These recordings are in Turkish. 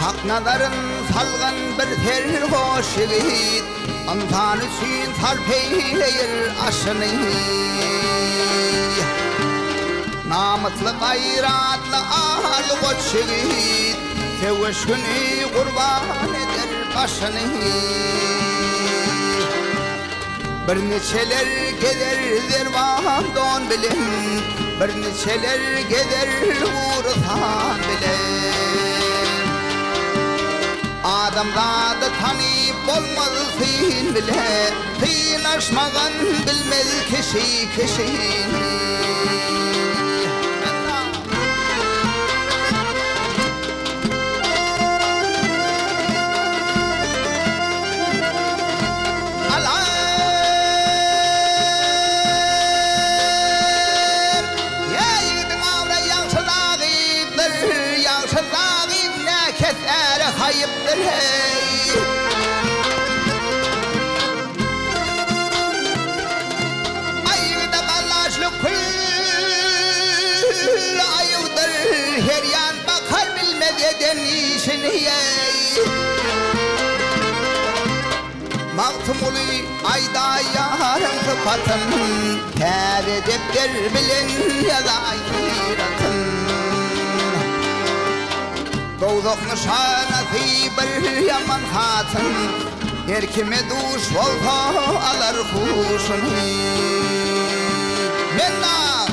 Hak nazarın salgan bir serhoş yiğit Antan üçün sarp eyleyir aşını Namuslu gayratlı ahal koç yiğit Seviş günü kurban eder başını Bir neçeler gelir zervan don bilin Bir neçeler gelir vursan bilin Adamzadı tanıyıp olmalısın bile Kıynaşmağın bilmez kişi Hayıptır hey Ayıda kalaşlı kul Ayıdır her yan bakar bilmez eden işini hey Mağtumulu ayda yarın sıfatın Ter ediptir bilin ya da ahiratın Dozok nişanası bir yaman hatın Her kime duş olsa alır kuşunu Menna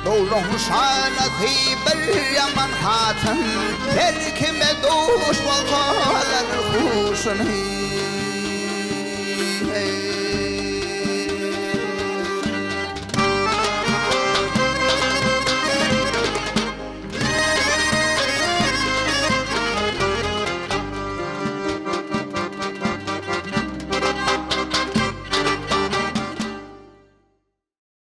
Dozok nişanası bir yaman hatın Her kime duş olsa alır kuşunu Hey